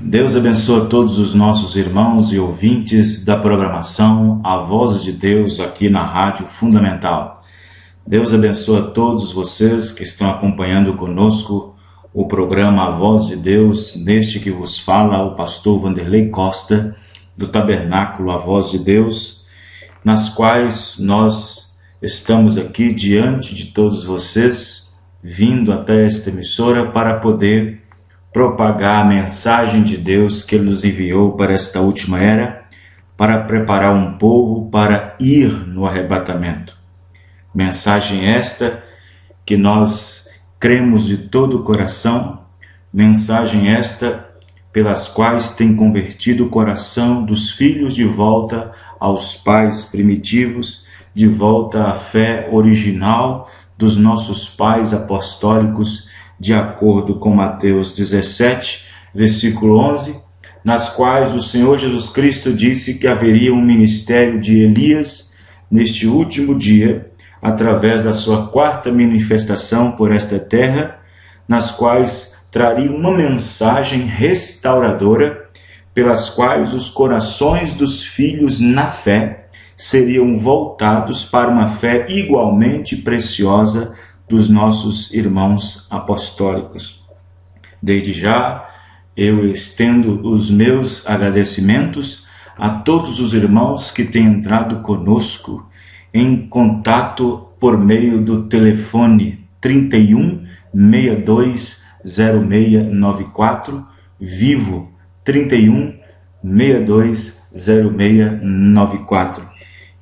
Deus abençoe todos os nossos irmãos e ouvintes da programação A Voz de Deus aqui na Rádio Fundamental. Deus abençoe a todos vocês que estão acompanhando conosco o programa A Voz de Deus, neste que vos fala o pastor Vanderlei Costa, do Tabernáculo A Voz de Deus, nas quais nós estamos aqui diante de todos vocês, vindo até esta emissora para poder propagar a mensagem de Deus que Ele nos enviou para esta última era, para preparar um povo para ir no arrebatamento. Mensagem esta que nós cremos de todo o coração, mensagem esta pelas quais tem convertido o coração dos filhos de volta aos pais primitivos, de volta à fé original dos nossos pais apostólicos, de acordo com Mateus 17, versículo 11, nas quais o Senhor Jesus Cristo disse que haveria um ministério de Elias neste último dia, através da sua quarta manifestação por esta terra, nas quais traria uma mensagem restauradora, pelas quais os corações dos filhos na fé seriam voltados para uma fé igualmente preciosa dos nossos irmãos apostólicos. Desde já, eu estendo os meus agradecimentos a todos os irmãos que têm entrado conosco em contato por meio do telefone 31 62 0694, vivo 31 62 0694.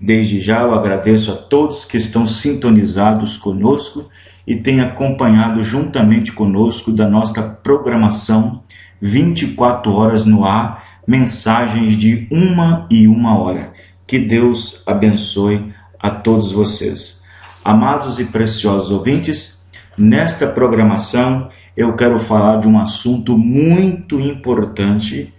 Desde já eu agradeço a todos que estão sintonizados conosco e têm acompanhado juntamente conosco da nossa programação 24 horas no ar, mensagens de 1 hora. Que Deus abençoe a todos vocês. Amados e preciosos ouvintes, nesta programação eu quero falar de um assunto muito importante,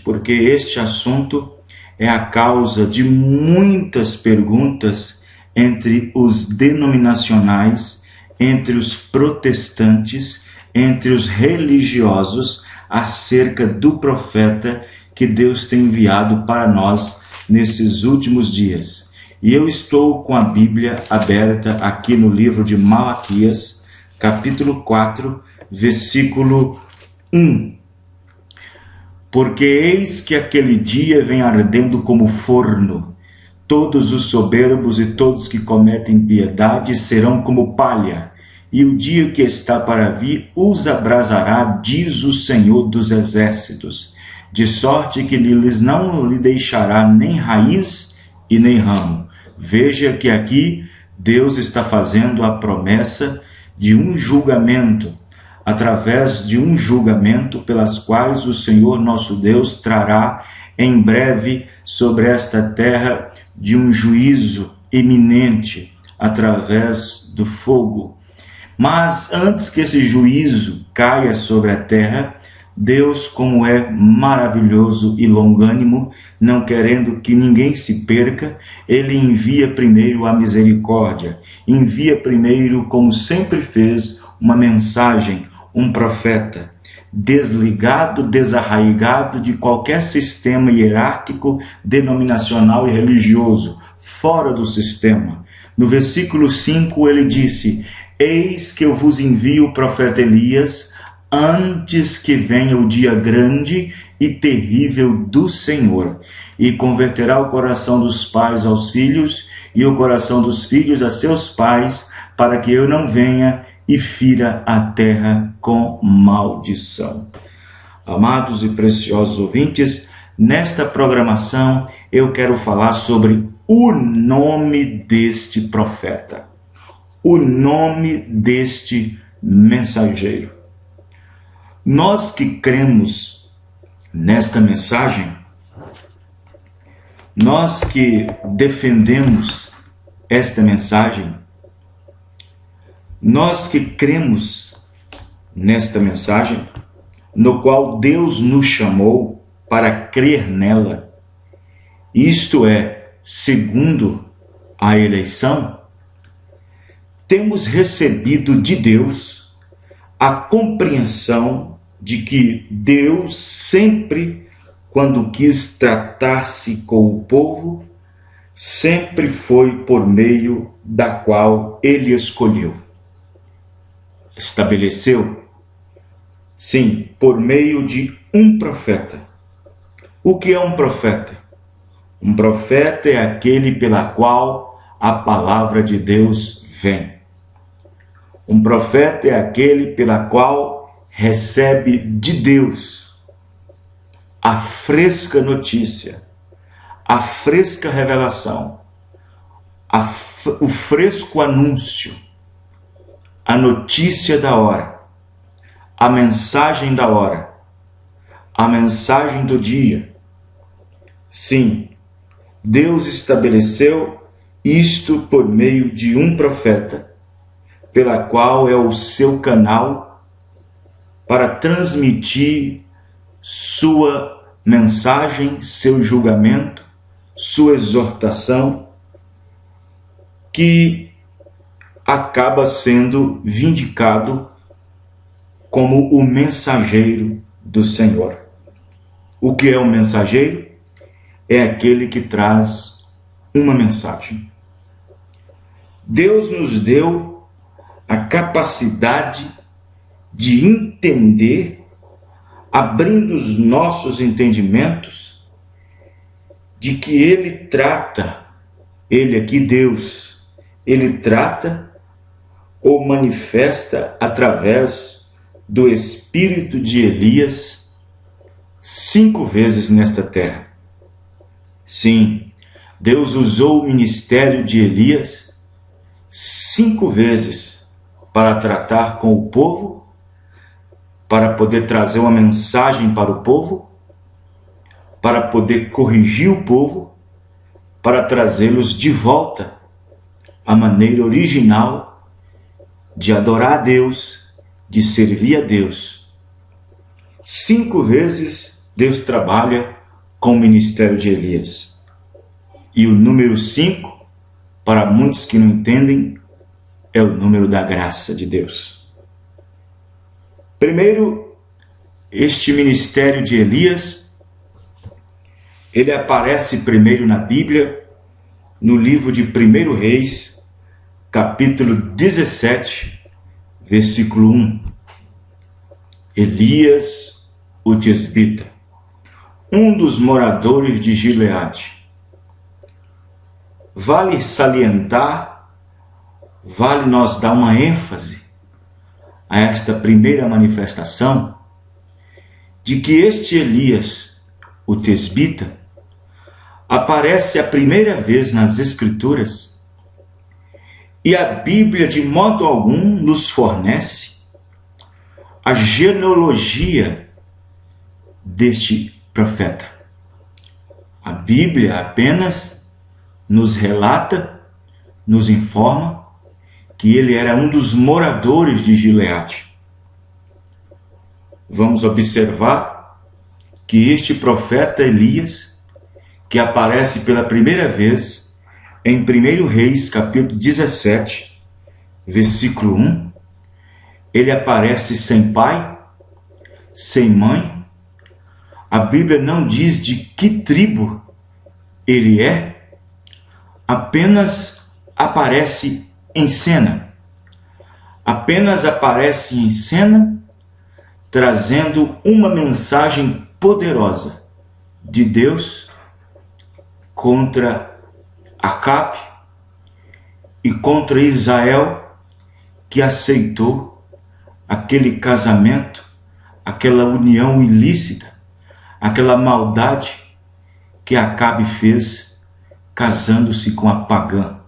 porque este assunto é a causa de muitas perguntas entre os denominacionais, entre os protestantes, entre os religiosos, acerca do profeta que Deus tem enviado para nós nesses últimos dias. E eu estou com a Bíblia aberta aqui no livro de Malaquias, capítulo 4, versículo 1. Porque eis que aquele dia vem ardendo como forno, todos os soberbos e todos que cometem impiedade serão como palha, e o dia que está para vir os abrasará, diz o Senhor dos Exércitos, de sorte que lhes não lhe deixará nem raiz e nem ramo. Veja que aqui Deus está fazendo a promessa de um julgamento, através de um julgamento pelas quais o Senhor nosso Deus trará em breve sobre esta terra de um juízo iminente através do fogo. Mas antes que esse juízo caia sobre a terra, Deus, como é maravilhoso e longânimo, não querendo que ninguém se perca, Ele envia primeiro a misericórdia, envia primeiro, como sempre fez, uma mensagem, um profeta, desligado, desarraigado de qualquer sistema hierárquico, denominacional e religioso, fora do sistema. No versículo 5 ele disse: eis que eu vos envio o profeta Elias, antes que venha o dia grande e terrível do Senhor, e converterá o coração dos pais aos filhos, e o coração dos filhos a seus pais, para que eu não venha e fira a terra com maldição. Amados e preciosos ouvintes, nesta programação eu quero falar sobre o nome deste profeta, o nome deste mensageiro. Nós que cremos nesta mensagem, nós que defendemos esta mensagem, nós que cremos nesta mensagem, no qual Deus nos chamou para crer nela, isto é, segundo a eleição, temos recebido de Deus a compreensão de que Deus sempre, quando quis tratar-se com o povo, sempre foi por meio da qual ele escolheu. Estabeleceu? Sim, por meio de um profeta. O que é um profeta? Um profeta é aquele pela qual a palavra de Deus vem. Um profeta é aquele pela qual recebe de Deus a fresca notícia, a fresca revelação, o fresco anúncio, a notícia da hora, a mensagem da hora, a mensagem do dia. Sim, Deus estabeleceu isto por meio de um profeta, pela qual é o seu canal para transmitir sua mensagem, seu julgamento, sua exortação, que acaba sendo vindicado como o mensageiro do Senhor. O que é um mensageiro? É aquele que traz uma mensagem. Deus nos deu a capacidade de entender, abrindo os nossos entendimentos, de que Ele trata, Ele aqui, Deus, Ele trata ou manifesta através do espírito de Elias 5 vezes nesta terra. Sim, Deus usou o ministério de Elias 5 vezes para tratar com o povo, para poder trazer uma mensagem para o povo, para poder corrigir o povo, para trazê-los de volta à maneira original de adorar a Deus, de servir a Deus. 5 vezes Deus trabalha com o ministério de Elias. E o número 5, para muitos que não entendem, é o número da graça de Deus. Primeiro, este ministério de Elias, ele aparece primeiro na Bíblia, no livro de 1 Reis, capítulo 17, versículo 1. Elias, o tisbita, um dos moradores de Gileade. Vale salientar, vale nós dar uma ênfase a esta primeira manifestação de que este Elias, o tisbita, aparece a primeira vez nas Escrituras e a Bíblia de modo algum nos fornece a genealogia deste profeta. A Bíblia apenas nos relata, nos informa que ele era um dos moradores de Gileade. Vamos observar que este profeta Elias, que aparece pela primeira vez em 1 Reis, capítulo 17, versículo 1, ele aparece sem pai, sem mãe. A Bíblia não diz de que tribo ele é, apenas aparece em cena. Apenas aparece em cena trazendo uma mensagem poderosa de Deus contra Acabe e contra Israel, que aceitou aquele casamento, aquela união ilícita, aquela maldade que Acabe fez casando-se com a pagã.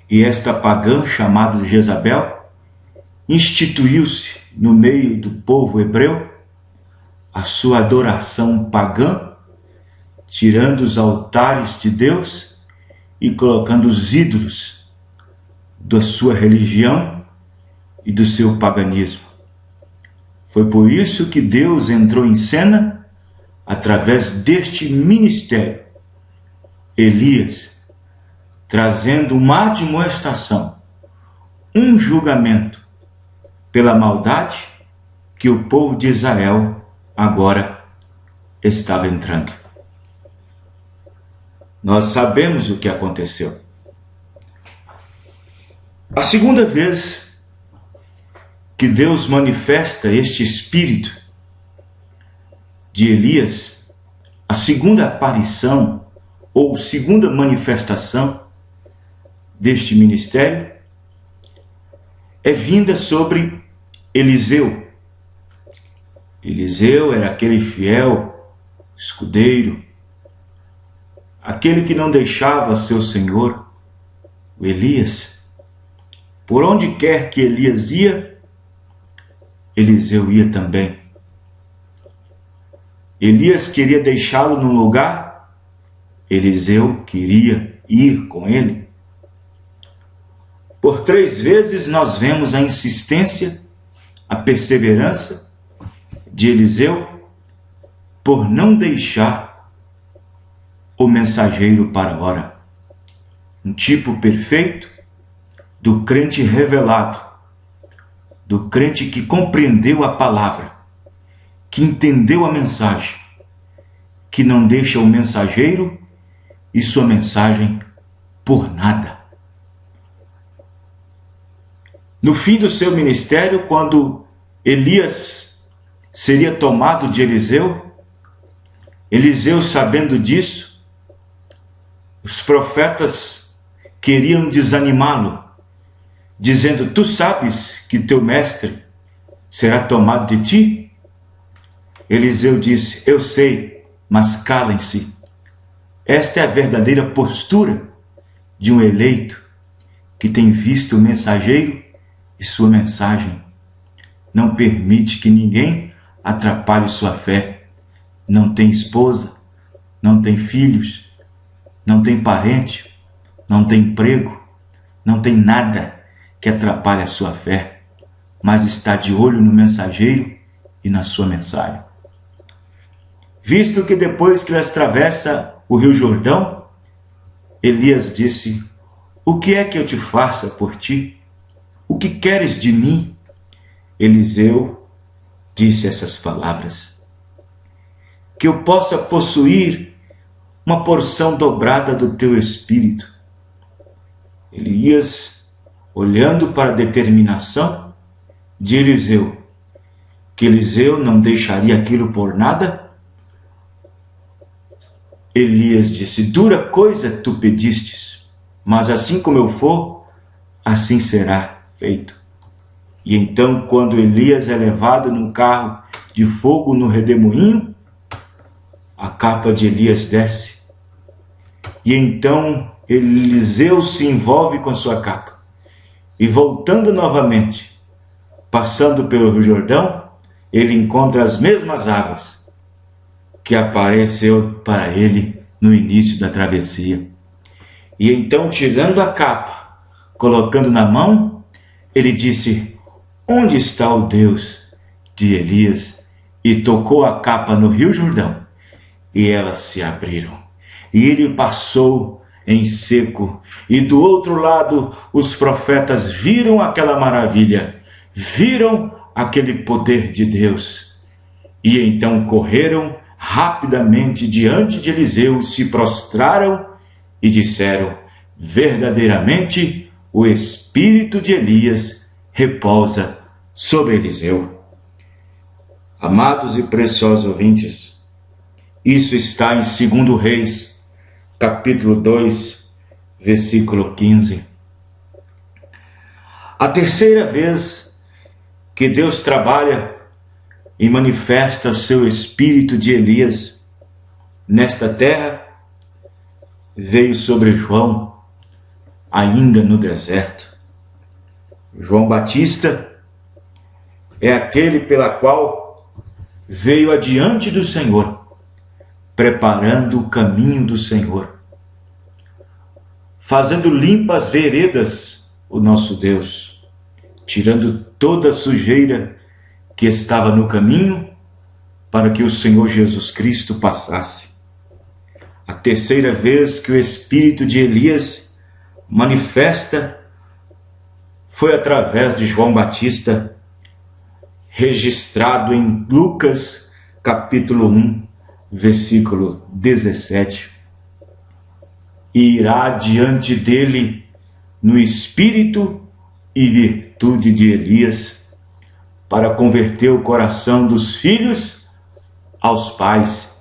E esta pagã, chamada Jezabel, instituiu-se no meio do povo hebreu a sua adoração pagã, tirando os altares de Deus e colocando os ídolos da sua religião e do seu paganismo. Foi por isso que Deus entrou em cena através deste ministério, Elias, trazendo uma admoestação, um julgamento pela maldade que o povo de Israel agora estava entrando. Nós sabemos o que aconteceu. A segunda vez que Deus manifesta este espírito de Elias, a segunda aparição ou segunda manifestação deste ministério é vinda sobre Eliseu. Eliseu era aquele fiel escudeiro, aquele que não deixava seu senhor, o Elias. Por onde quer que Elias ia, Eliseu ia também. Elias queria deixá-lo num lugar, Eliseu queria ir com ele. Por 3 vezes nós vemos a insistência, a perseverança de Eliseu por não deixar o mensageiro para ora. Um tipo perfeito do crente revelado, do crente que compreendeu a palavra, que entendeu a mensagem, que não deixa o mensageiro e sua mensagem por nada. No fim do seu ministério, quando Elias seria tomado de Eliseu, Eliseu, sabendo disso, os profetas queriam desanimá-lo, dizendo: tu sabes que teu mestre será tomado de ti? Eliseu disse: eu sei, mas calem-se. Esta é a verdadeira postura de um eleito que tem visto o mensageiro e sua mensagem. Não permite que ninguém atrapalhe sua fé. Não tem esposa, não tem filhos, não tem parente, não tem emprego, não tem nada que atrapalhe a sua fé, mas está de olho no mensageiro e na sua mensagem. Visto que depois que eles atravessam o rio Jordão, Elias disse: o que é que eu te faça por ti? O que queres de mim? Eliseu disse essas palavras: que eu possa possuir uma porção dobrada do teu espírito. Elias, olhando para a determinação de Eliseu, que Eliseu não deixaria aquilo por nada, Elias disse: dura coisa tu pedistes, mas assim como eu for, assim será feito. E então, quando Elias é levado num carro de fogo no redemoinho, a capa de Elias desce. E então Eliseu se envolve com sua capa. E voltando novamente, passando pelo Rio Jordão, ele encontra as mesmas águas que apareceu para ele no início da travessia. E então, tirando a capa, colocando na mão, ele disse: onde está o Deus de Elias? E tocou a capa no Rio Jordão, e elas se abriram. E ele passou em seco, e do outro lado os profetas viram aquela maravilha, viram aquele poder de Deus. E então correram rapidamente diante de Eliseu, se prostraram e disseram: verdadeiramente o espírito de Elias repousa sobre Eliseu. Amados e preciosos ouvintes, isso está em 2 Reis, capítulo 2, versículo 15. A terceira vez que Deus trabalha e manifesta o seu espírito de Elias nesta terra, veio sobre João, ainda no deserto. João Batista é aquele pela qual veio adiante do Senhor, preparando o caminho do Senhor, fazendo limpas veredas o nosso Deus, tirando toda a sujeira que estava no caminho para que o Senhor Jesus Cristo passasse. A terceira vez que o espírito de Elias manifesta foi através de João Batista, registrado em Lucas capítulo 1, versículo 17. E irá diante dele no espírito e virtude de Elias, para converter o coração dos filhos aos pais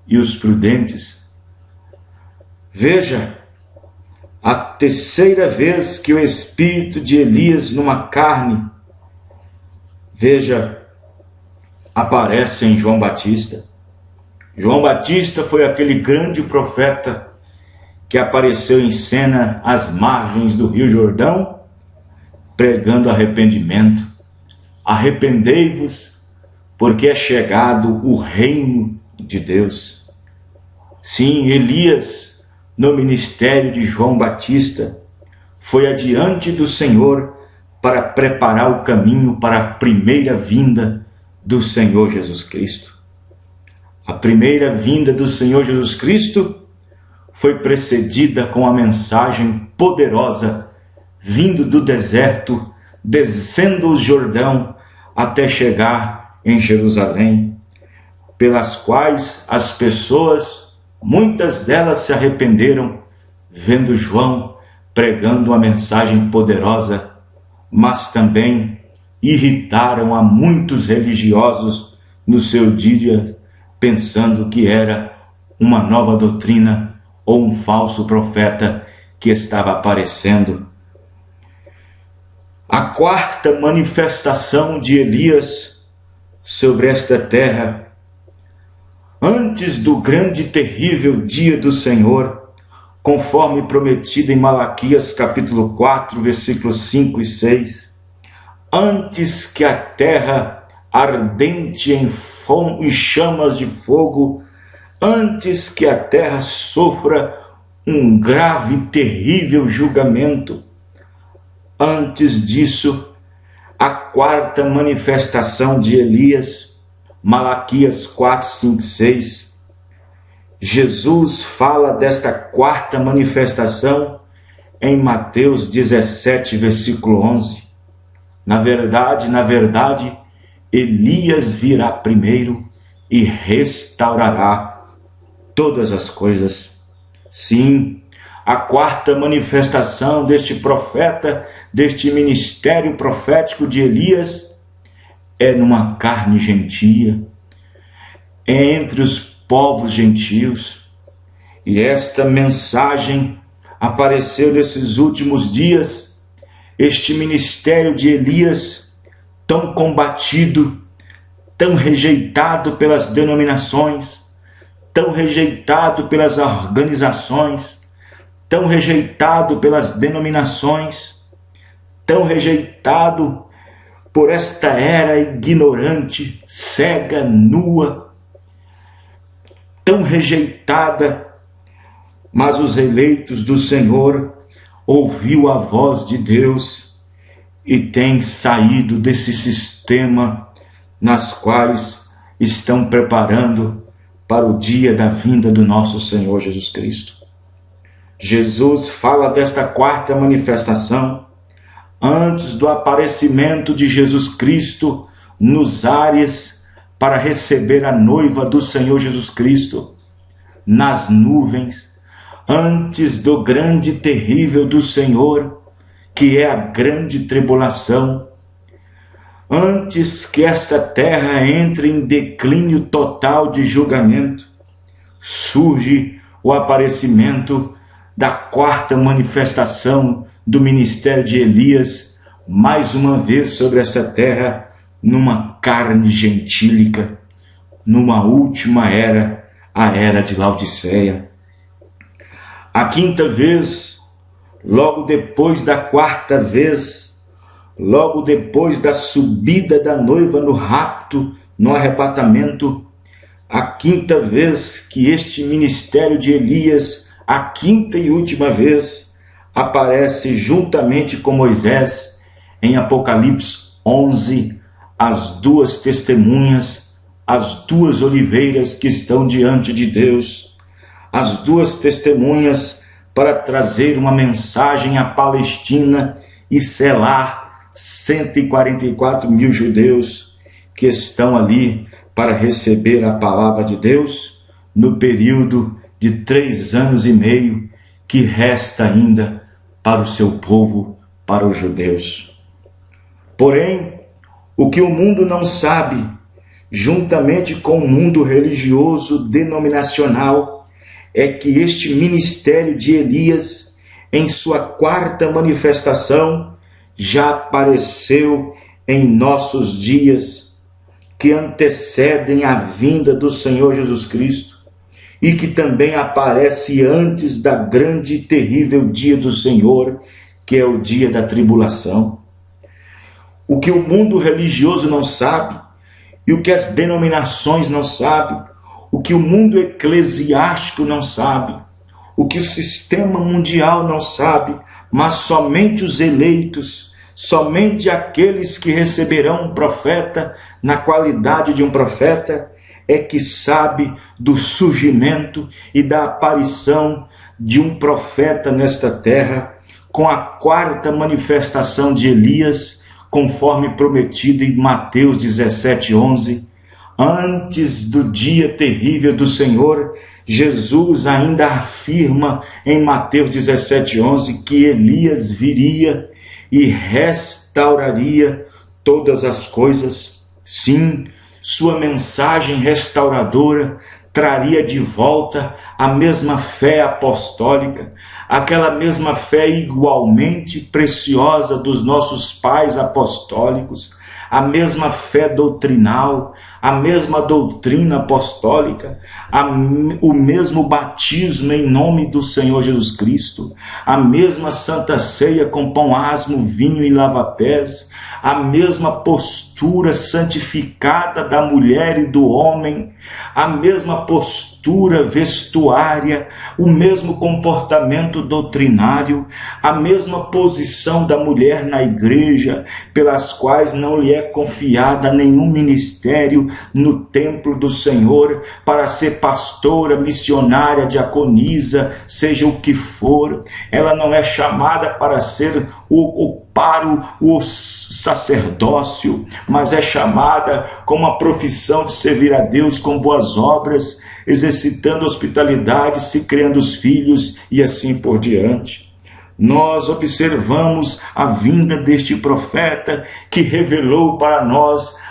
e os prudentes. Veja, a terceira vez que o espírito de Elias numa carne, aparece em João Batista. João Batista foi aquele grande profeta que apareceu em cena às margens do Rio Jordão, pregando arrependimento. Arrependei-vos, porque é chegado o reino de Deus. Sim, Elias, no ministério de João Batista, foi adiante do Senhor para preparar o caminho para a primeira vinda do Senhor Jesus Cristo. A primeira vinda do Senhor Jesus Cristo foi precedida com a mensagem poderosa, vindo do deserto, descendo o Jordão até chegar em Jerusalém, pelas quais as pessoas, muitas delas se arrependeram, vendo João pregando a mensagem poderosa, mas também irritaram a muitos religiosos no seu dia, pensando que era uma nova doutrina ou um falso profeta que estava aparecendo. A quarta manifestação de Elias sobre esta terra, antes do grande e terrível dia do Senhor, conforme prometido em Malaquias capítulo 4, versículos 5 e 6, antes que a terra ardente em chamas de fogo, antes que a terra sofra um grave e terrível julgamento, antes disso, a quarta manifestação de Elias, Malaquias 4, 5, 6, Jesus fala desta quarta manifestação em Mateus 17, versículo 11. Na verdade, Elias virá primeiro e restaurará todas as coisas. Sim, a quarta manifestação deste profeta, deste ministério profético de Elias, é numa carne gentia, é entre os povos gentios. E esta mensagem apareceu nesses últimos dias, este ministério de Elias, tão combatido, tão rejeitado pelas denominações, tão rejeitado pelas organizações, tão rejeitado pelas denominações, tão rejeitado por esta era ignorante, cega, nua, tão rejeitada, mas os eleitos do Senhor ouviu a voz de Deus e têm saído desse sistema nas quais estão preparando para o dia da vinda do nosso Senhor Jesus Cristo. Jesus fala desta quarta manifestação antes do aparecimento de Jesus Cristo nos ares para receber a noiva do Senhor Jesus Cristo nas nuvens, antes do grande e terrível do Senhor, que é a grande tribulação, antes que esta terra entre em declínio total de julgamento, surge o aparecimento da quarta manifestação do ministério de Elias, mais uma vez sobre essa terra, numa carne gentílica, numa última era, a era de Laodiceia. A quinta vez, logo depois da quarta vez, logo depois da subida da noiva no rapto, no arrebatamento, a quinta vez que este ministério de Elias, a quinta e última vez, aparece juntamente com Moisés em Apocalipse 11, as duas testemunhas, as duas oliveiras que estão diante de Deus, as duas testemunhas para trazer uma mensagem à Palestina e selar 144 mil judeus que estão ali para receber a palavra de Deus no período de 3 anos e meio que resta ainda para o seu povo, para os judeus. Porém, o que o mundo não sabe, juntamente com o mundo religioso denominacional, é que este ministério de Elias, em sua 4ª manifestação, já apareceu em nossos dias, que antecedem a vinda do Senhor Jesus Cristo, e que também aparece antes da grande e terrível dia do Senhor, que é o dia da tribulação. O que o mundo religioso não sabe, e o que as denominações não sabem, o que o mundo eclesiástico não sabe, o que o sistema mundial não sabe, mas somente os eleitos, somente aqueles que receberão um profeta na qualidade de um profeta, é que sabe do surgimento e da aparição de um profeta nesta terra, com a 4ª manifestação de Elias, conforme prometido em Mateus 17:11. Antes do dia terrível do Senhor, Jesus ainda afirma em Mateus 17:11 que Elias viria e restauraria todas as coisas. Sim, sua mensagem restauradora traria de volta a mesma fé apostólica, aquela mesma fé igualmente preciosa dos nossos pais apostólicos, a mesma fé doutrinal, a mesma doutrina apostólica, o mesmo batismo em nome do Senhor Jesus Cristo, a mesma santa ceia com pão asmo, vinho e lava-pés, a mesma postura santificada da mulher e do homem, a mesma postura vestuária, o mesmo comportamento doutrinário, a mesma posição da mulher na igreja, pelas quais não lhe é confiada nenhum ministério no templo do Senhor, para ser pastora, missionária, diaconisa, seja o que for. Ela não é chamada para ser o sacerdócio, mas é chamada com uma profissão de servir a Deus com boas obras, exercitando hospitalidade, se criando os filhos e assim por diante. Nós observamos a vinda deste profeta que revelou para nós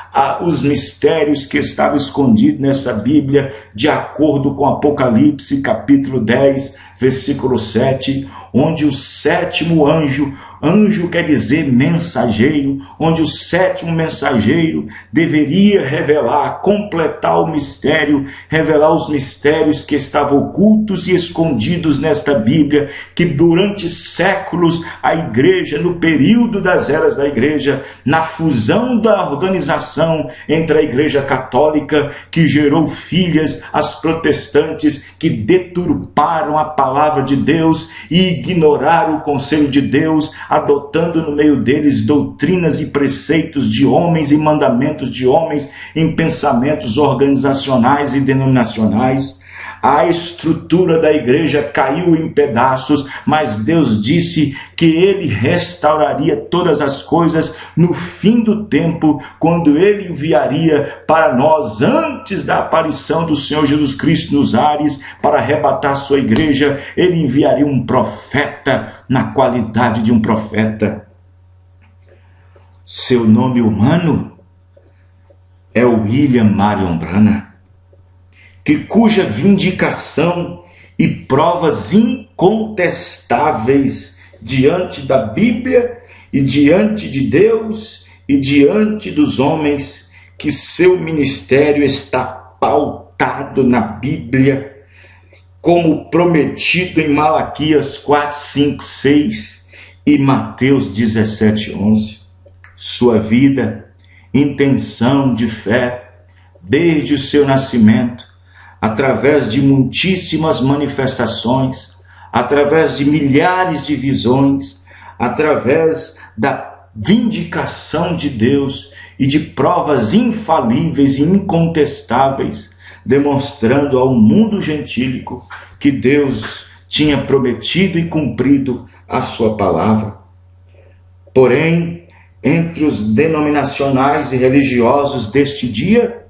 os mistérios que estavam escondidos nessa Bíblia, de acordo com Apocalipse, capítulo 10, versículo 7, onde o 7º anjo quer dizer mensageiro, onde o 7º mensageiro deveria revelar, completar o mistério, revelar os mistérios que estavam ocultos e escondidos nesta Bíblia, que durante séculos a igreja, no período das eras da igreja, na fusão da organização entre a igreja católica, que gerou filhas, as protestantes, que deturparam a palavra de Deus e ignoraram o conselho de Deus, adotando no meio deles doutrinas e preceitos de homens e mandamentos de homens em pensamentos organizacionais e denominacionais. A estrutura da igreja caiu em pedaços, mas Deus disse que Ele restauraria todas as coisas no fim do tempo, quando Ele enviaria para nós, antes da aparição do Senhor Jesus Cristo nos ares, para arrebatar sua igreja, Ele enviaria um profeta na qualidade de um profeta. Seu nome humano é William Marion Branham, cuja vindicação e provas incontestáveis diante da Bíblia e diante de Deus e diante dos homens, que seu ministério está pautado na Bíblia, como prometido em Malaquias 4, 5, 6 e Mateus 17, 11. Sua vida, intenção de fé, desde o seu nascimento, através de muitíssimas manifestações, através de milhares de visões, através da vindicação de Deus e de provas infalíveis e incontestáveis, demonstrando ao mundo gentílico que Deus tinha prometido e cumprido a sua palavra. Porém, entre os denominacionais e religiosos deste dia,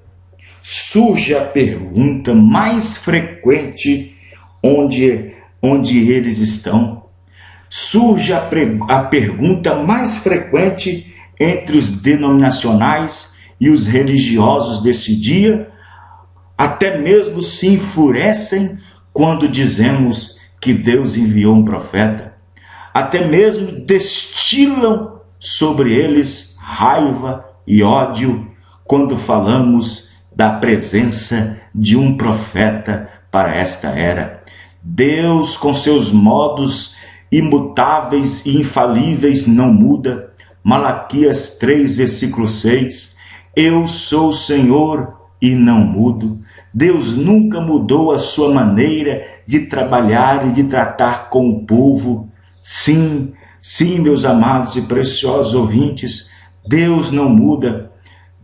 surge a pergunta mais frequente onde eles estão. Surge a pergunta mais frequente entre os denominacionais e os religiosos deste dia, até mesmo se enfurecem quando dizemos que Deus enviou um profeta, até mesmo destilam sobre eles raiva e ódio quando falamos da presença de um profeta para esta era. Deus, com seus modos imutáveis e infalíveis, não muda. Malaquias 3, versículo 6. Eu sou o Senhor e não mudo. Deus nunca mudou a sua maneira de trabalhar e de tratar com o povo. Sim, meus amados e preciosos ouvintes, Deus não muda.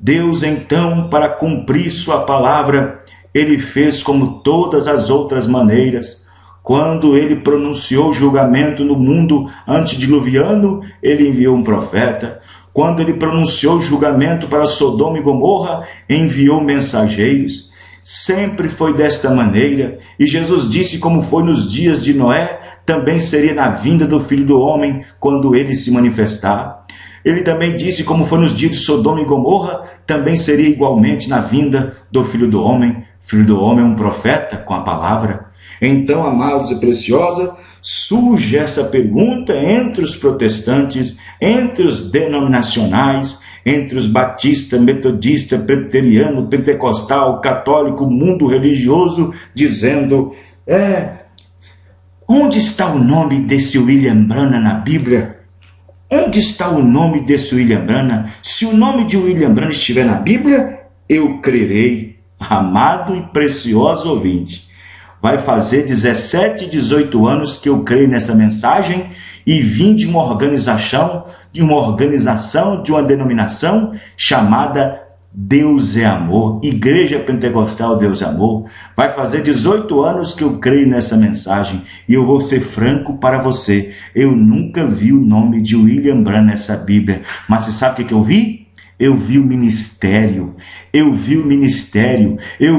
Deus, então, para cumprir sua palavra, ele fez como todas as outras maneiras. Quando ele pronunciou julgamento no mundo antediluviano, ele enviou um profeta. Quando ele pronunciou julgamento para Sodoma e Gomorra, enviou mensageiros. Sempre foi desta maneira. E Jesus disse, como foi nos dias de Noé, também seria na vinda do Filho do Homem, quando ele se manifestar. Ele também disse, como foi nos dias de Sodoma e Gomorra, também seria igualmente na vinda do Filho do Homem. Filho do Homem é um profeta com a palavra. Então, amados e preciosa, surge essa pergunta entre os protestantes, entre os denominacionais, entre os batista, metodista, presbiteriano, pentecostal, católico, mundo religioso, dizendo, onde está o nome desse William Branham na Bíblia? Onde está o nome desse William Branham? Se o nome de William Branham estiver na Bíblia, eu crerei. Amado e precioso ouvinte, vai fazer 17, 18 anos que eu creio nessa mensagem e vim de uma organização, de uma denominação chamada Deus é Amor, Igreja Pentecostal Deus é Amor. Vai fazer 18 anos que eu creio nessa mensagem e eu vou ser franco para você. Eu nunca vi o nome de William Branham nessa Bíblia, mas você sabe o que eu vi? Eu vi o ministério, eu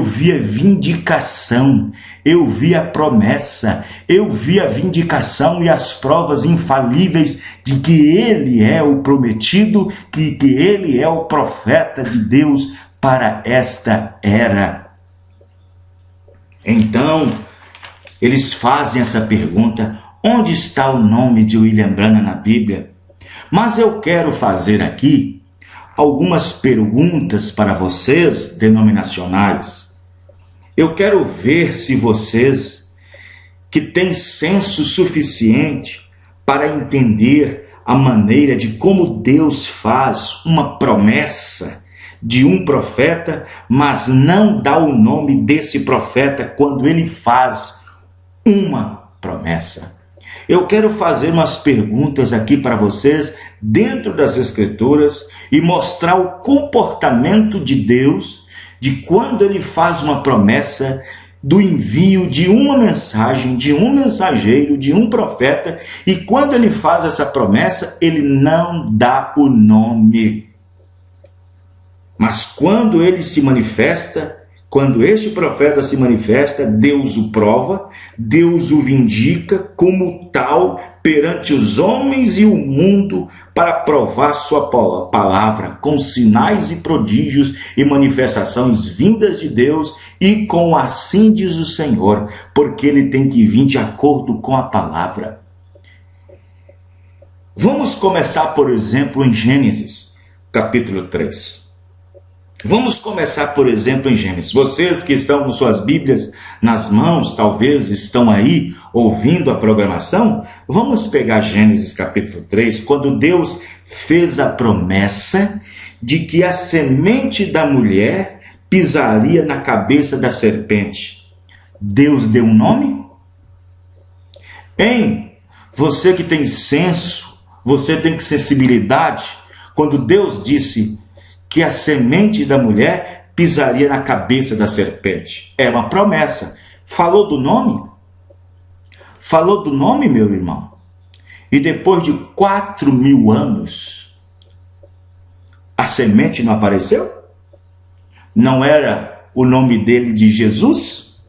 vi a vindicação, eu vi a promessa, eu vi a vindicação e as provas infalíveis de que ele é o prometido, que ele é o profeta de Deus para esta era. Então, eles fazem essa pergunta, onde está o nome de William Branham na Bíblia? Mas eu quero fazer aqui algumas perguntas para vocês, denominacionais. Eu quero ver se vocês, que têm senso suficiente para entender a maneira de como Deus faz uma promessa de um profeta, mas não dá o nome desse profeta quando ele faz uma promessa. Eu quero fazer umas perguntas aqui para vocês dentro das Escrituras e mostrar o comportamento de Deus de quando ele faz uma promessa do envio de uma mensagem, de um mensageiro, de um profeta, e quando ele faz essa promessa, ele não dá o nome. Mas quando ele se manifesta, quando este profeta se manifesta, Deus o prova, Deus o vindica como tal perante os homens e o mundo para provar sua palavra, com sinais e prodígios e manifestações vindas de Deus e com assim diz o Senhor, porque ele tem que vir de acordo com a palavra. Vamos começar, por exemplo, em Gênesis, capítulo 3. Vamos começar, por exemplo, em Gênesis. Vocês que estão com suas Bíblias nas mãos, talvez estão aí ouvindo a programação, vamos pegar Gênesis capítulo 3, quando Deus fez a promessa de que a semente da mulher pisaria na cabeça da serpente. Deus deu um nome? Hein? Você que tem senso, você tem sensibilidade, quando Deus disse que a semente da mulher pisaria na cabeça da serpente. É uma promessa. Falou do nome? Falou do nome, meu irmão. E depois de 4.000 anos, A semente não apareceu? Não era o nome dele de Jesus?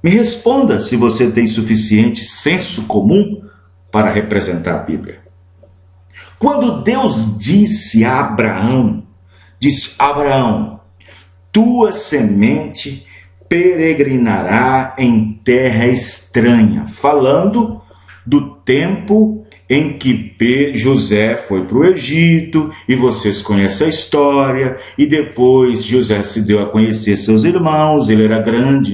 Me responda se você tem suficiente senso comum para representar a Bíblia. Quando Deus disse a Abraão, tua semente peregrinará em terra estranha, falando do tempo em que José foi para o Egito, e vocês conhecem a história, e depois José se deu a conhecer seus irmãos, ele era grande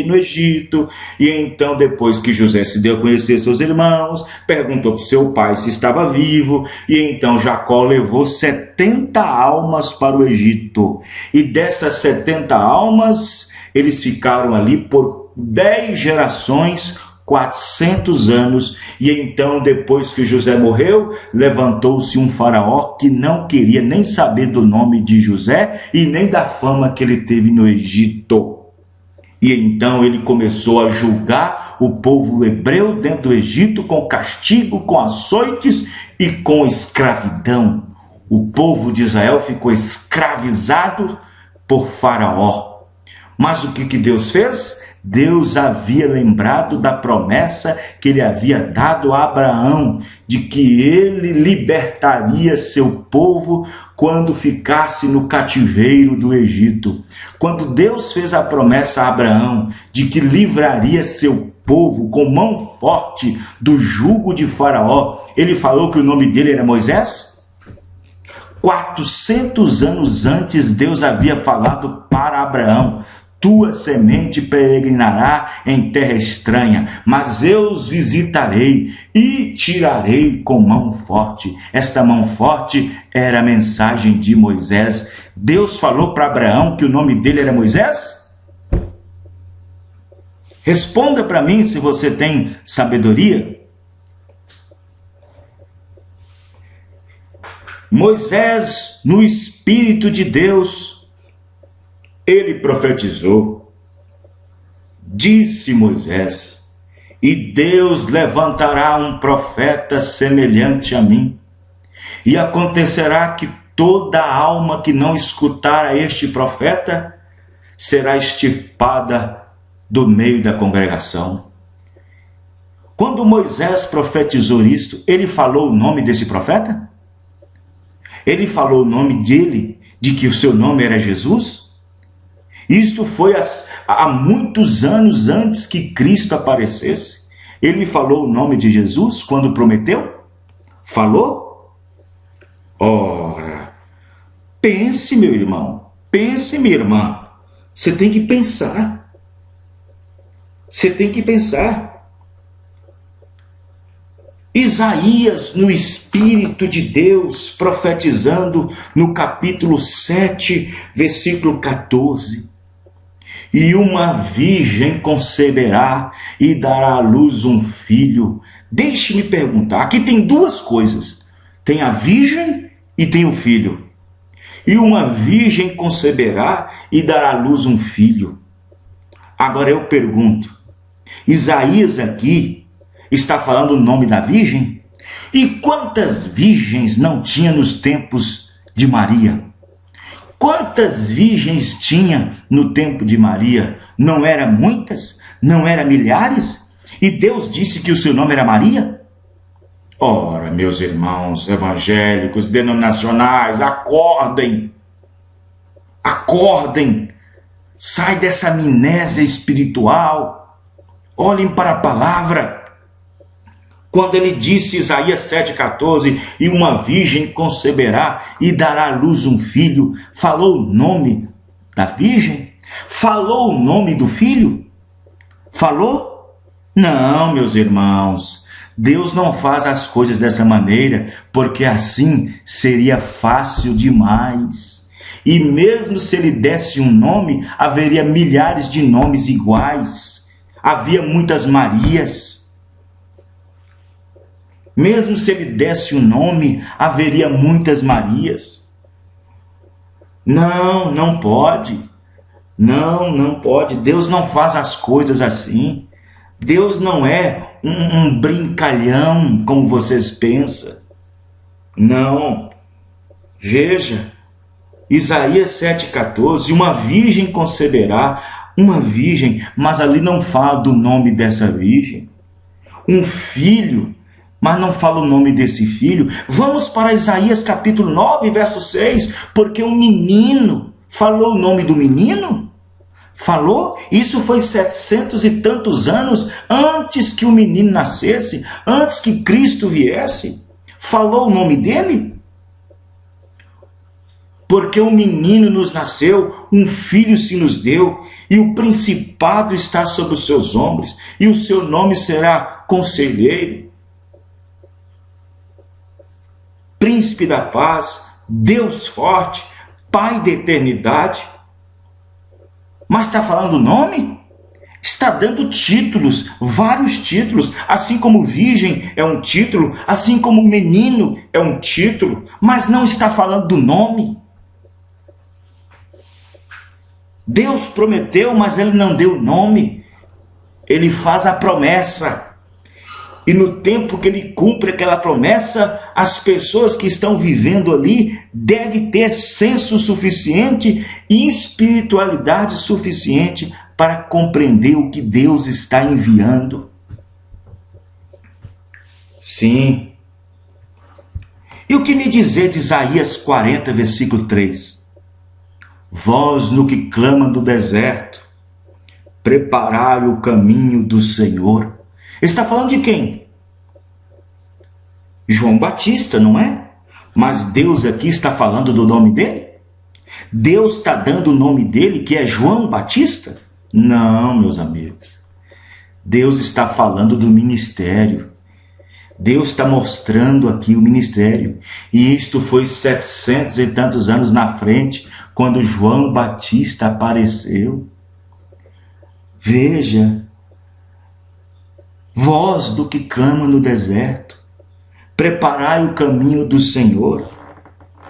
no Egito, e então depois que José se deu a conhecer seus irmãos, perguntou para o seu pai se estava vivo, e então Jacó levou 70 almas para o Egito, e dessas 70 almas, eles ficaram ali por 10 gerações, 400 anos, e então depois que José morreu, levantou-se um faraó que não queria nem saber do nome de José e nem da fama que ele teve no Egito. E então ele começou a julgar o povo hebreu dentro do Egito com castigo, com açoites e com escravidão. O povo de Israel ficou escravizado por Faraó. Mas o que Deus fez? Deus havia lembrado da promessa que ele havia dado a Abraão, de que ele libertaria seu povo quando ficasse no cativeiro do Egito. Quando Deus fez a promessa a Abraão de que livraria seu povo com mão forte do jugo de Faraó, ele falou que o nome dele era Moisés? 400 anos antes, Deus havia falado para Abraão: tua semente peregrinará em terra estranha, mas eu os visitarei e tirarei com mão forte. Esta mão forte era a mensagem de Moisés. Deus falou para Abraão que o nome dele era Moisés? Responda para mim se você tem sabedoria. Moisés, no Espírito de Deus, ele profetizou. Disse Moisés: e Deus levantará um profeta semelhante a mim, e acontecerá que toda alma que não escutar a este profeta será extirpada do meio da congregação. Quando Moisés profetizou isto, ele falou o nome desse profeta? Ele falou o nome dele, de que o seu nome era Jesus? Isto foi há muitos anos antes que Cristo aparecesse. Ele falou o nome de Jesus quando prometeu? Falou? Ora, pense, meu irmão, pense, minha irmã. Você tem que pensar. Você tem que pensar. Isaías, no Espírito de Deus, profetizando no capítulo 7, versículo 14. E uma virgem conceberá e dará à luz um filho. Deixe-me perguntar, aqui tem duas coisas. Tem a virgem e tem o filho. E uma virgem conceberá e dará à luz um filho. Agora eu pergunto, Isaías aqui está falando o nome da virgem? E quantas virgens não tinha nos tempos de Maria? Quantas virgens tinha no tempo de Maria? Não eram muitas? Não eram milhares? E Deus disse que o seu nome era Maria? Ora, meus irmãos evangélicos, denominacionais, acordem! Acordem! Sai dessa amnésia espiritual. Olhem para a palavra. Quando ele disse, Isaías 7,14, e uma virgem conceberá e dará à luz um filho, falou o nome da virgem? Falou o nome do filho? Falou? Não, meus irmãos, Deus não faz as coisas dessa maneira, porque assim seria fácil demais. E mesmo se ele desse um nome, haveria milhares de nomes iguais. Havia muitas Marias. Mesmo se ele desse um nome, haveria muitas Marias. Não, não pode. Não, não pode. Deus não faz as coisas assim. Deus não é um brincalhão, como vocês pensam. Não. Veja, Isaías 7,14, uma virgem conceberá, uma virgem, mas ali não fala do nome dessa virgem. Um filho, mas não fala o nome desse filho. Vamos para Isaías capítulo 9, verso 6, porque um menino, falou o nome do menino? Falou? Isso foi 700 e tantos anos antes que o menino nascesse, antes que Cristo viesse. Falou o nome dele? Porque um menino nos nasceu, um filho se nos deu, e o principado está sobre os seus ombros, e o seu nome será Conselheiro, Príncipe da Paz, Deus Forte, Pai da Eternidade. Mas está falando o nome? Está dando títulos, vários títulos, assim como virgem é um título, assim como menino é um título, mas não está falando do nome. Deus prometeu, mas ele não deu nome. Ele faz a promessa. E no tempo que ele cumpre aquela promessa, as pessoas que estão vivendo ali devem ter senso suficiente e espiritualidade suficiente para compreender o que Deus está enviando. Sim. E o que me dizer de Isaías 40, versículo 3? Vós no que clama no deserto, preparai o caminho do Senhor. Está falando de quem? João Batista, não é? Mas Deus aqui está falando do nome dele? Deus está dando o nome dele, que é João Batista? Não, meus amigos. Deus está falando do ministério. Deus está mostrando aqui o ministério. E isto foi 700 e tantos anos na frente, quando João Batista apareceu. Veja, vós do que clama no deserto, preparai o caminho do Senhor,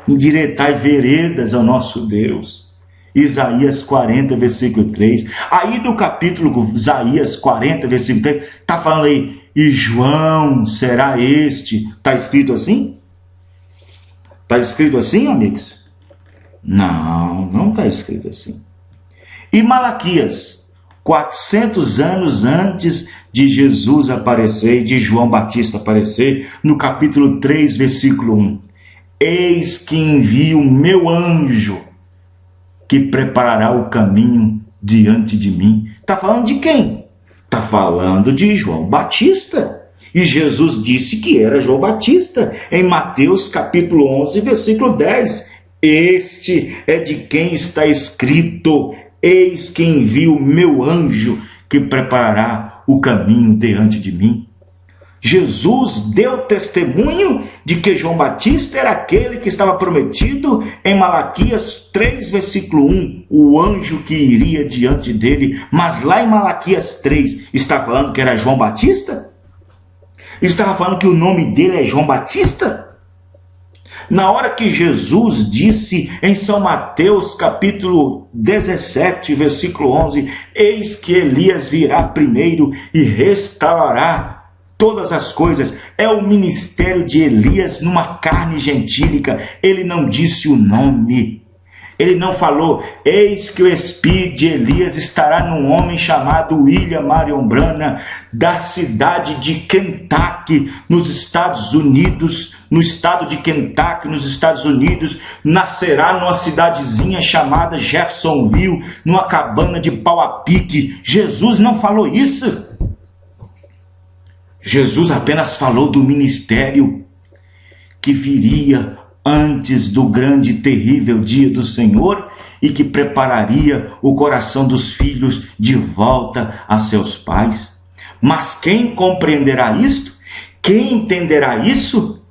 endireitai veredas ao nosso Deus. Isaías 40, versículo 3. Aí no capítulo Isaías 40, versículo 3, está falando aí, e João será este. Está escrito assim? Está escrito assim, amigos? Não, não está escrito assim. E Malaquias, 400 anos antes de Jesus aparecer, de João Batista aparecer, no capítulo 3, versículo 1. Eis que envio o meu anjo, que preparará o caminho diante de mim. Está falando de quem? Está falando de João Batista. E Jesus disse que era João Batista, em Mateus capítulo 11, versículo 10. Este é de quem está escrito: eis que envio o meu anjo, que preparará o caminho diante de mim. Jesus deu testemunho de que João Batista era aquele que estava prometido em Malaquias 3, versículo 1, o anjo que iria diante dele. Mas lá em Malaquias 3, está falando que era João Batista? Estava falando que o nome dele é João Batista? Na hora que Jesus disse em São Mateus capítulo 17, versículo 11, eis que Elias virá primeiro e restaurará todas as coisas, é o ministério de Elias numa carne gentílica. Ele não disse o nome. Ele não falou, eis que o espírito de Elias estará num homem chamado William Marion Branham, da cidade de Kentucky, nos Estados Unidos, no estado de Kentucky, nos Estados Unidos, nascerá numa cidadezinha chamada Jeffersonville, numa cabana de pau a pique. Jesus não falou isso. Jesus apenas falou do ministério que viria antes do grande e terrível dia do Senhor e que prepararia o coração dos filhos de volta a seus pais. Mas quem compreenderá isto? Quem entenderá isso?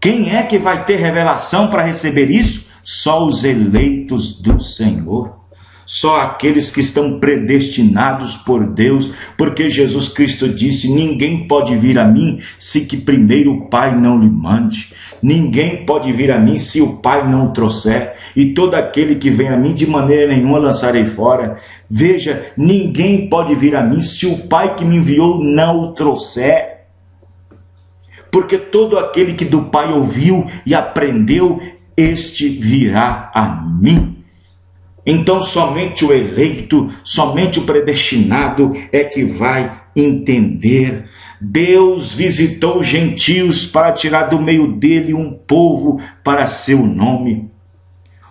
Quem é que vai ter revelação para receber isso? Só os eleitos do Senhor. Só aqueles que estão predestinados por Deus, porque Jesus Cristo disse, ninguém pode vir a mim se que primeiro o Pai não lhe mande. Ninguém pode vir a mim se o Pai não o trouxer. E todo aquele que vem a mim de maneira nenhuma lançarei fora. Veja, ninguém pode vir a mim se o Pai que me enviou não o trouxer. porque todo aquele que do Pai ouviu e aprendeu, este virá a mim. Então somente o eleito, somente o predestinado é que vai entender. Deus visitou os gentios para tirar do meio dele um povo para seu nome.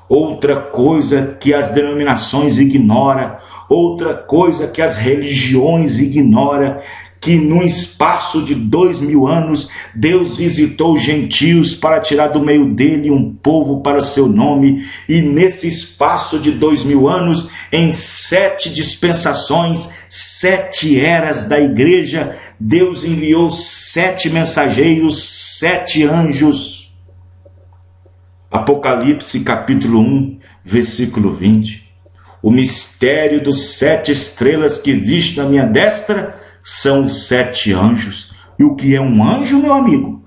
Outra coisa que as denominações ignoram, outra coisa que as religiões ignoram, que num espaço de 2000 anos, Deus visitou os gentios para tirar do meio dele um povo para o seu nome, e nesse espaço de 2000 anos, em 7 dispensações, 7 eras da igreja, Deus enviou 7 mensageiros, 7 anjos. Apocalipse capítulo 1, versículo 20. O mistério dos 7 estrelas que viste na minha destra são os 7 anjos. E o que é um anjo, meu amigo?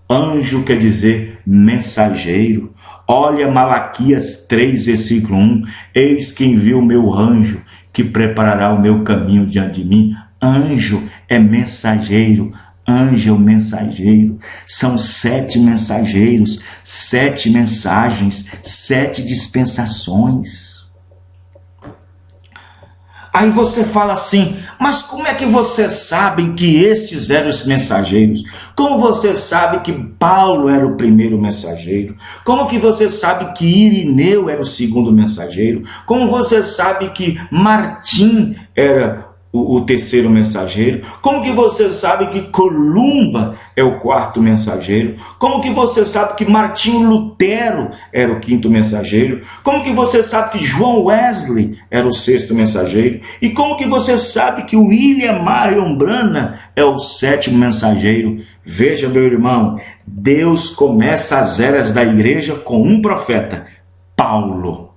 Anjo quer dizer mensageiro. Olha Malaquias 3, versículo 1. Eis que envio o meu anjo, que preparará o meu caminho diante de mim. Anjo é mensageiro. Anjo é o mensageiro. São 7 mensageiros, 7 mensagens, 7 dispensações. Aí você fala assim, mas como é que vocês sabem que estes eram os mensageiros? Como você sabe que Paulo era o primeiro mensageiro? Como que você sabe que Irineu era o segundo mensageiro? Como você sabe que Martim era o terceiro mensageiro? Como que você sabe que Columba é o 4º mensageiro? Como que você sabe que Martinho Lutero era o 5º mensageiro? Como que você sabe que João Wesley era o 6º mensageiro? E como que você sabe que William Marion Branham é o 7º mensageiro? Veja, meu irmão, Deus começa as eras da igreja com um profeta, Paulo.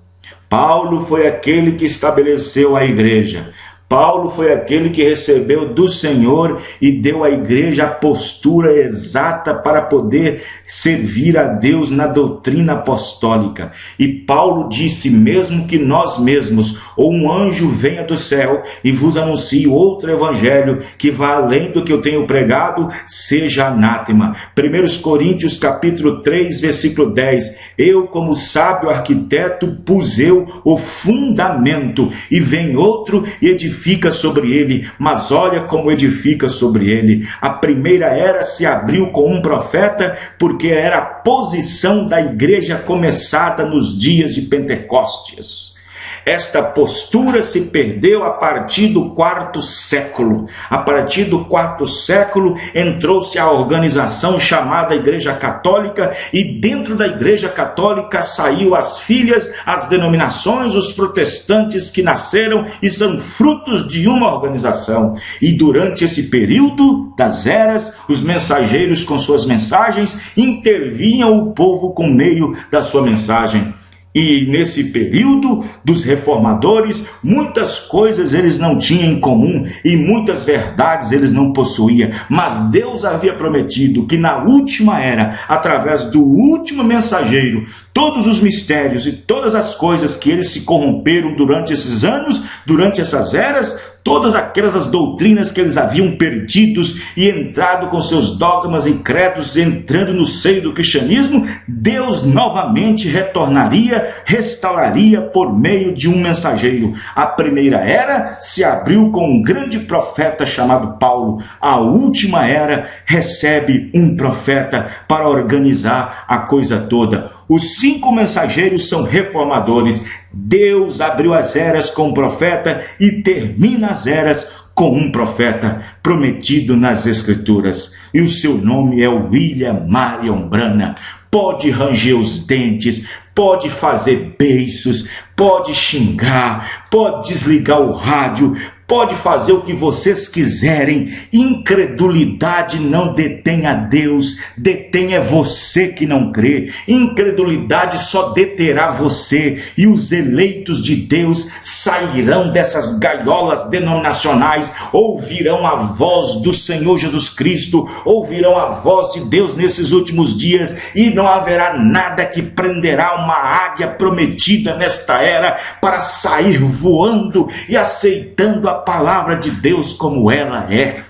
Paulo foi aquele que estabeleceu a igreja. Paulo foi aquele que recebeu do Senhor e deu à igreja a postura exata para poder servir a Deus na doutrina apostólica. E Paulo disse, mesmo que nós mesmos, ou um anjo venha do céu e vos anuncie outro evangelho que vá além do que eu tenho pregado, seja anátema. 1 Coríntios capítulo 3, versículo 10. Eu, como sábio arquiteto, pus eu o fundamento, e vem outro e edifica sobre ele, mas olha como edifica sobre ele. A primeira era se abriu com um profeta, porque era a posição da igreja começada nos dias de Pentecostes. Esta postura se perdeu a partir do 4º século. A partir do 4º século entrou-se a organização chamada Igreja Católica, e dentro da Igreja Católica saiu as filhas, as denominações, os protestantes que nasceram e são frutos de uma organização. E durante esse período das eras, os mensageiros com suas mensagens intervinham o povo com meio da sua mensagem. E nesse período dos reformadores, muitas coisas eles não tinham em comum e muitas verdades eles não possuíam. Mas Deus havia prometido que na última era, através do último mensageiro, todos os mistérios e todas as coisas que eles se corromperam durante esses anos, durante essas eras, todas aquelas doutrinas que eles haviam perdidos e entrado com seus dogmas e credos, entrando no seio do cristianismo, Deus novamente retornaria, restauraria por meio de um mensageiro. A primeira era se abriu com um grande profeta chamado Paulo. A última era recebe um profeta para organizar a coisa toda. Os 5 mensageiros são reformadores. Deus abriu as eras com um profeta e termina as eras com um profeta prometido nas Escrituras. E o seu nome é William Marion Branham. Pode ranger os dentes, pode fazer beiços, pode xingar, pode desligar o rádio, pode fazer o que vocês quiserem. Incredulidade não detém a Deus, detém é você que não crê. Incredulidade só deterá você, e os eleitos de Deus sairão dessas gaiolas denominacionais, ouvirão a voz do Senhor Jesus Cristo, ouvirão a voz de Deus nesses últimos dias, e não haverá nada que prenderá uma águia prometida nesta era para sair voando e aceitando a palavra de Deus como ela é.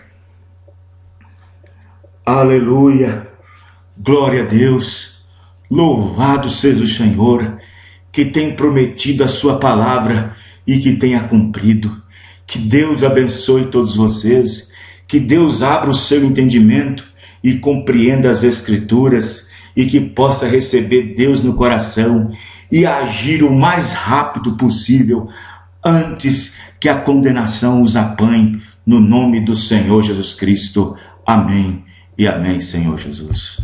Aleluia. Glória a Deus. Louvado seja o Senhor, que tem prometido a sua palavra e que tenha cumprido. Que Deus abençoe todos vocês. Que Deus abra o seu entendimento e compreenda as Escrituras e que possa receber Deus no coração e agir o mais rápido possível antes que a condenação os apanhe, no nome do Senhor Jesus Cristo. Amém e amém, Senhor Jesus.